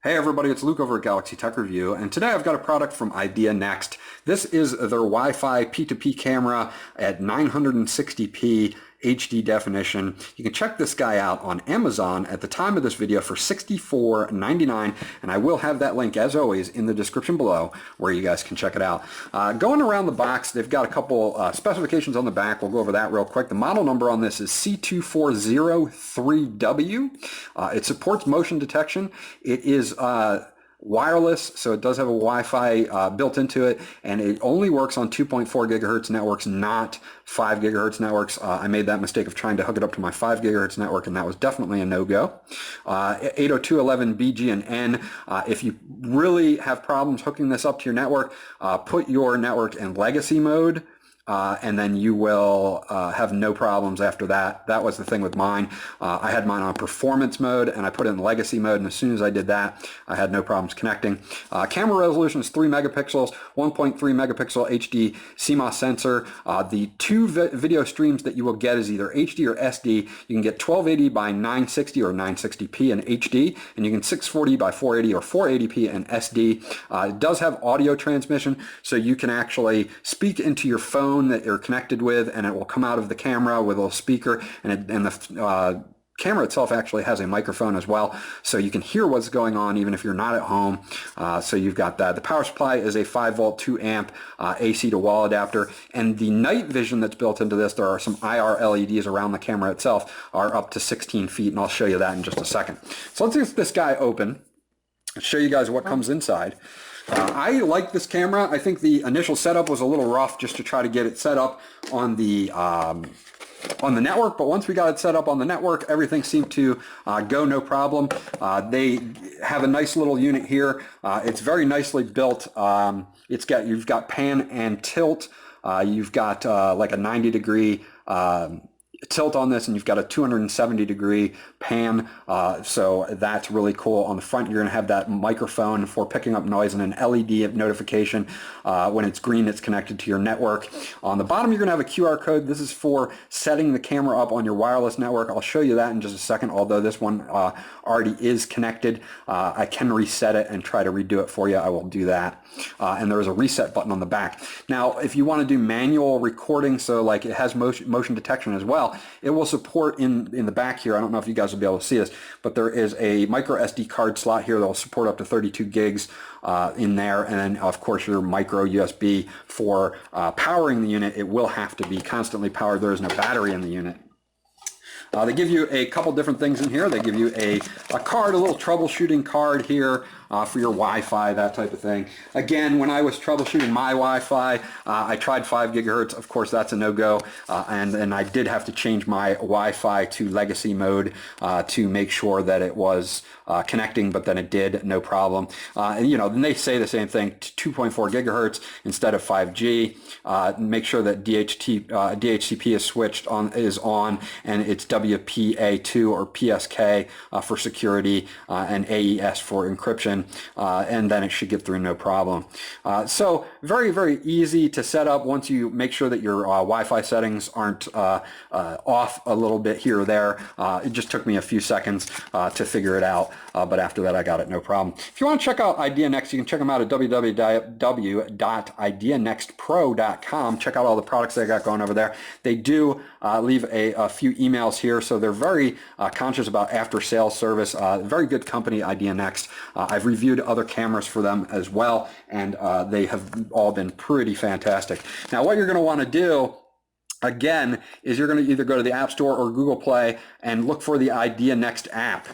Hey everybody, it's Luke over at Galaxy Tech Review, and today I've got a product from IdeaNext. This is their Wi-Fi P2P camera at 960p HD definition. You can check this guy out on Amazon at the time of this video for $64.99, and I will have that link, as always, in the description below where you guys can check it out. Going around the box, they've got a couple specifications on the back. We'll go over that real quick. The model number on this is C2403W. It supports motion detection. It is wireless, so it does have a Wi-Fi built into it, and it only works on 2.4 gigahertz networks, not 5 gigahertz networks. I made that mistake of trying to hook it up to my 5 gigahertz network, and that was definitely a no-go. 802.11b, G, and N. If you really have problems hooking this up to your network, put your network in legacy mode, and then you will have no problems after that. That was the thing with mine. I had mine on performance mode, and I put it in legacy mode, and as soon as I did that, I had no problems connecting. Camera resolution is 3 megapixels, 1.3 megapixel HD CMOS sensor. The two video streams that you will get is either HD or SD. You can get 1280 by 960 or 960p in HD, and you can 640 by 480 or 480p in SD. It does have audio transmission, so you can actually speak into your phone that you're connected with, and it will come out of the camera with a little speaker, and the camera itself actually has a microphone as well, so you can hear what's going on even if you're not at home. So you've got that. The power supply is a 5 volt 2 amp AC to wall adapter, and the night vision that's built into this, there are some IR LEDs around the camera itself, are up to 16 feet, and I'll show you that in just a second. So let's get this guy open and show you guys what comes inside. I like this camera. I think the initial setup was a little rough just to try to get it set up on the network, but once we got it set up on the network, everything seemed to go no problem. They have a nice little unit here. It's very nicely built. You've got pan and tilt. You've got like a 90-degree tilt on this, and you've got a 270-degree pan, so that's really cool. On the front, you're going to have that microphone for picking up noise and an LED notification. When it's green, it's connected to your network. On the bottom, you're going to have a QR code. This is for setting the camera up on your wireless network. I'll show you that in just a second, although this one already is connected. I can reset it and try to redo it for you. I will do that. And there is a reset button on the back. Now, if you want to do manual recording, so like it has motion detection as well, it will support in the back here. I don't know if you guys will be able to see this, but there is a micro SD card slot here that will support up to 32 gigs in there, and then of course your micro USB for powering the unit. It will have to be constantly powered. There is no battery in the unit. They give you a couple different things in here. They give you a card, a little troubleshooting card here for your Wi-Fi, that type of thing. Again, when I was troubleshooting my Wi-Fi, I tried 5 gigahertz. Of course, that's a no-go, and I did have to change my Wi-Fi to legacy mode to make sure that it was connecting, but then it did, no problem. And, you know, then they say the same thing, 2.4 gigahertz instead of 5G. Make sure that DHCP is switched on, and it's WPA2 or PSK for security, and AES for encryption, and then it should get through no problem. So very, very easy to set up once you make sure that your Wi-Fi settings aren't off a little bit here or there. It just took me a few seconds to figure it out, but after that I got it no problem. If you want to check out IdeaNext, you can check them out at www.ideanextpro.com. Check out all the products they got going over there. They do leave a few emails here, so they're very conscious about after-sales service. Very good company, IdeaNext. I've reviewed other cameras for them as well, and they have all been pretty fantastic. Now, what you're going to want to do, again, is you're going to either go to the App Store or Google Play and look for the IdeaNext app.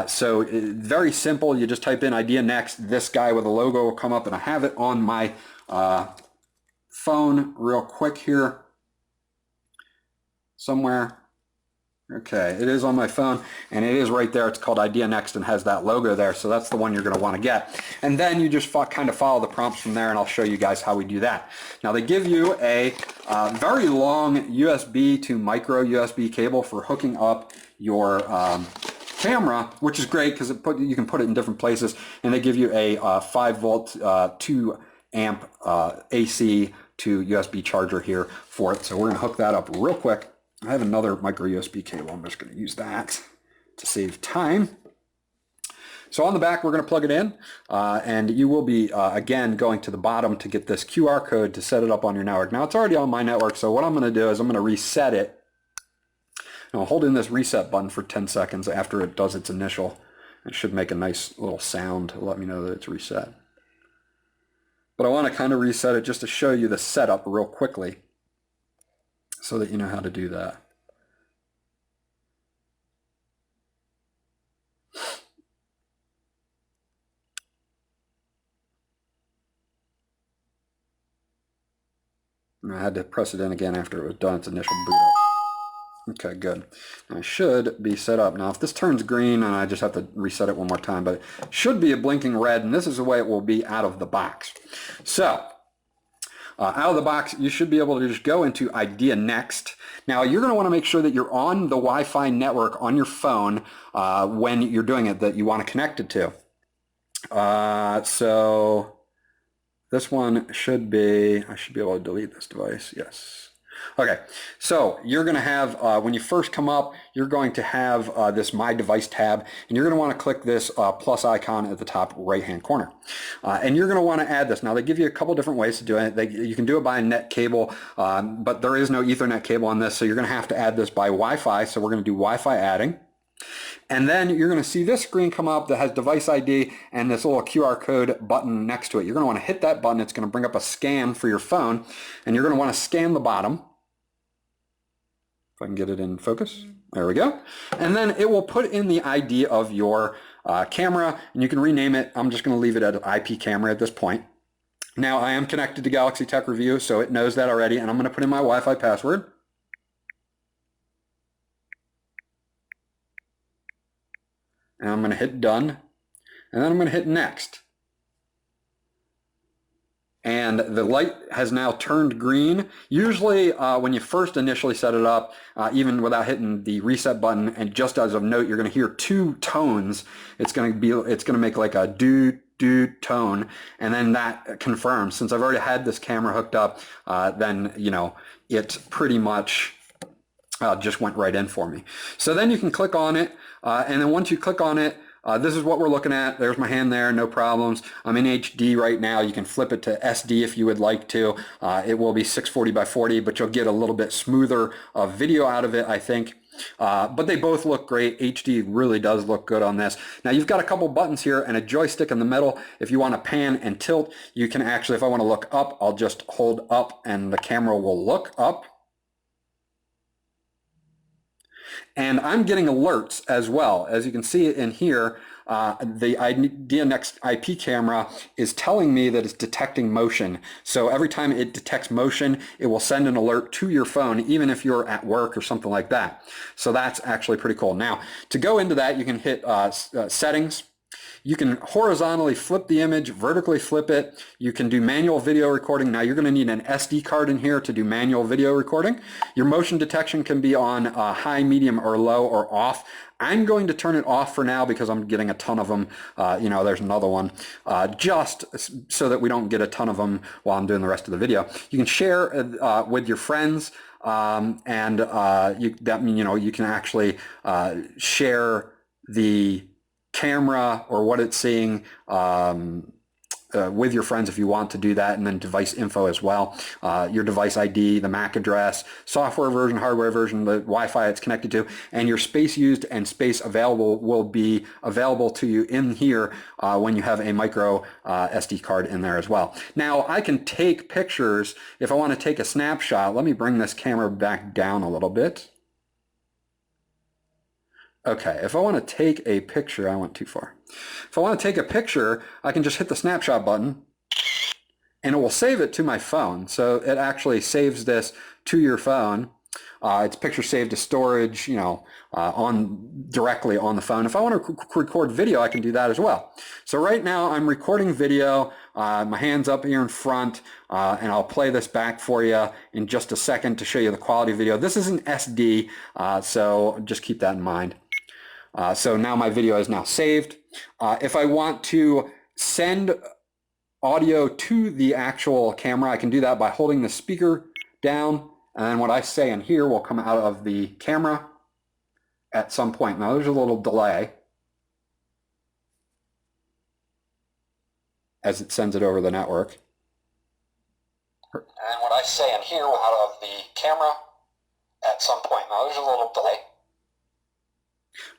So very simple. You just type in IdeaNext. This guy with a logo will come up, and I have it on my phone real quick here somewhere. Okay, it is on my phone, and it is right there. It's called IdeaNext and has that logo there, so that's the one you're going to want to get. And then you just kind of follow the prompts from there, and I'll show you guys how we do that. Now, they give you a very long USB to micro USB cable for hooking up your camera, which is great because you can put it in different places, and they give you a 5 volt 2 amp AC to USB charger here for it. So we're going to hook that up real quick. I have another micro USB cable. I'm just going to use that to save time. So on the back, we're going to plug it in, and you will be, again, going to the bottom to get this QR code to set it up on your network. Now, it's already on my network, so what I'm going to do is I'm going to reset it. And I'll hold in this reset button for 10 seconds after it does its initial. It should make a nice little sound to let me know that it's reset. But I want to kind of reset it just to show you the setup real quickly so that you know how to do that. And I had to press it in again after it was done its initial boot up. Okay, good. I should be set up. Now, if this turns green, and I just have to reset it one more time, but it should be a blinking red, and this is the way it will be out of the box. So, out of the box, you should be able to just go into IdeaNext. Now, you're going to want to make sure that you're on the Wi-Fi network on your phone when you're doing it, that you want to connect it to. So, this one should be, I should be able to delete this device, yes. Okay, so you're going to have, when you first come up, you're going to have this My Device tab, and you're going to want to click this plus icon at the top right-hand corner. And you're going to want to add this. Now, they give you a couple different ways to do it. You can do it by a net cable, but there is no Ethernet cable on this, so you're going to have to add this by Wi-Fi, so we're going to do Wi-Fi adding. And then you're going to see this screen come up that has device ID and this little QR code button next to it. You're going to want to hit that button. It's going to bring up a scan for your phone, and you're going to want to scan the bottom. If I can get it in focus. There we go. And then it will put in the ID of your camera, and you can rename it. I'm just going to leave it at IP camera at this point. Now, I am connected to Galaxy Tech Review, so it knows that already, and I'm going to put in my Wi-Fi password. And I'm going to hit done, and then I'm going to hit next. And the light has now turned green. Usually when you first initially set it up, even without hitting the reset button, and just as a note, you're going to hear two tones. It's going to make like a do tone, and then that confirms. Since I've already had this camera hooked up, then it pretty much just went right in for me. So then you can click on it, and then once you click on it, this is what we're looking at. There's my hand there, no problems. I'm in HD right now. You can flip it to SD if you would like to. It will be 640 by 40, but you'll get a little bit smoother video out of it, I think. But they both look great. HD really does look good on this. Now you've got a couple buttons here and a joystick in the middle. If you want to pan and tilt, you can actually, if I want to look up, I'll just hold up and the camera will look up. And I'm getting alerts as well. As you can see in here, the IdeaNext IP camera is telling me that it's detecting motion. So every time it detects motion, it will send an alert to your phone, even if you're at work or something like that. So that's actually pretty cool. Now, to go into that, you can hit settings. You can horizontally flip the image, vertically flip it. You can do manual video recording. Now you're going to need an SD card in here to do manual video recording. Your motion detection can be on high, medium, or low, or off. I'm going to turn it off for now because I'm getting a ton of them. There's another one, just so that we don't get a ton of them while I'm doing the rest of the video. You can share with your friends, you can actually share the camera or what it's seeing with your friends if you want to do that, and then device info as well. Your device ID, the MAC address, software version, hardware version, the Wi-Fi it's connected to, and your space used and space available will be available to you in here when you have a micro SD card in there as well. Now I can take pictures if I want to take a snapshot. Let me bring this camera back down a little bit. Okay, if I want to take a picture, I went too far. If I want to take a picture, I can just hit the snapshot button and it will save it to my phone. So it actually saves this to your phone. It's picture saved to storage, directly on the phone. If I want to record video, I can do that as well. So right now I'm recording video, my hand's up here in front, and I'll play this back for you in just a second to show you the quality video. This is an SD, so just keep that in mind. So now my video is now saved. If I want to send audio to the actual camera, I can do that by holding the speaker down, and then what I say in here will come out of the camera at some point. Now there's a little delay. as it sends it over the network. And what I say in here out of the camera at some point. Now there's a little delay.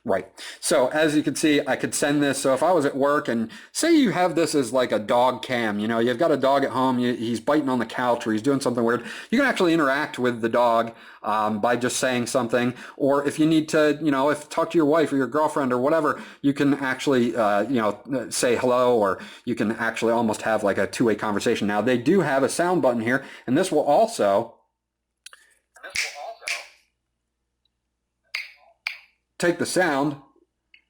Right. So as you can see, I could send this. So if I was at work and say you have this as like a dog cam, you know, you've got a dog at home, he's biting on the couch or he's doing something weird, you can actually interact with the dog by just saying something. Or if you need to, you know, talk to your wife or your girlfriend or whatever, you can actually, you know, say hello, or you can actually almost have like a two-way conversation. Now they do have a sound button here, and this will also take the sound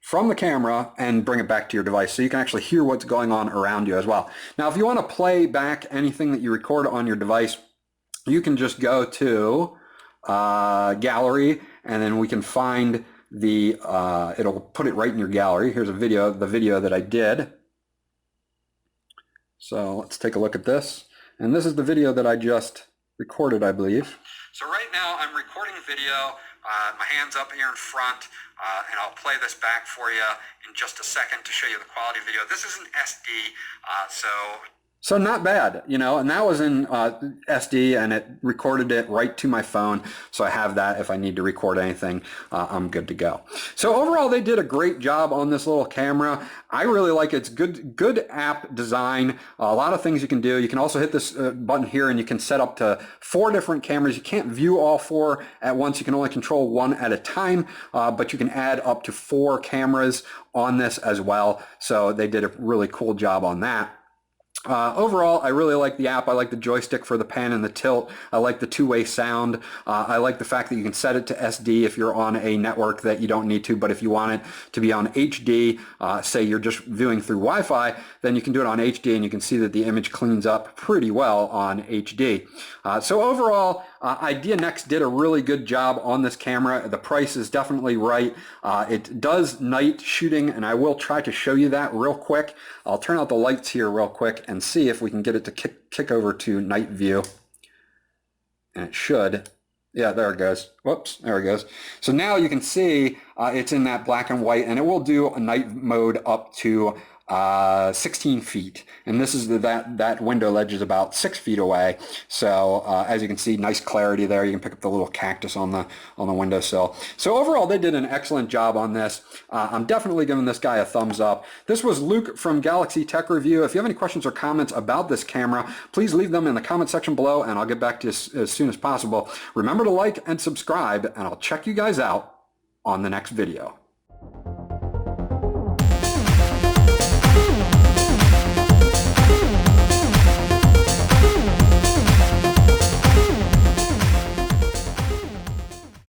from the camera and bring it back to your device, so you can actually hear what's going on around you as well. Now, if you want to play back anything that you record on your device, you can just go to gallery, and then we can find the, it'll put it right in your gallery. Here's a video, the video that I did. So let's take a look at this. And this is the video that I just recorded, I believe. So right now I'm recording video. My hand's up here in front, and I'll play this back for you in just a second to show you the quality video. This is an SD, so not bad, you know, and that was in SD, and it recorded it right to my phone, so I have that if I need to record anything. I'm good to go. So overall, they did a great job on this little camera. I really like it. It's good app design. A lot of things you can do. You can also hit this button here, and you can set up to 4 different cameras. You can't view all 4 at once. You can only control 1 at a time, but you can add up to 4 cameras on this as well. So they did a really cool job on that. Overall, I really like the app. I like the joystick for the pan and the tilt. I like the two-way sound. I like the fact that you can set it to SD if you're on a network that you don't need to, but if you want it to be on HD, say you're just viewing through Wi-Fi, then you can do it on HD, and you can see that the image cleans up pretty well on HD. So overall, IdeaNext did a really good job on this camera. The price is definitely right. It does night shooting, and I will try to show you that real quick. I'll turn out the lights here real quick and see if we can get it to kick over to night view. And it should. Yeah, there it goes. Whoops, there it goes. So now you can see it's in that black and white, and it will do a night mode up to 16 feet, and this is that window ledge is about 6 feet away. So as you can see, nice clarity there. You can pick up the little cactus on the windowsill. So overall, they did an excellent job on this. I'm definitely giving this guy a thumbs up. This was Luke from Galaxy Tech Review. If you have any questions or comments about this camera, please leave them in the comment section below, and I'll get back to you as soon as possible. Remember to like and subscribe, and I'll check you guys out on the next video.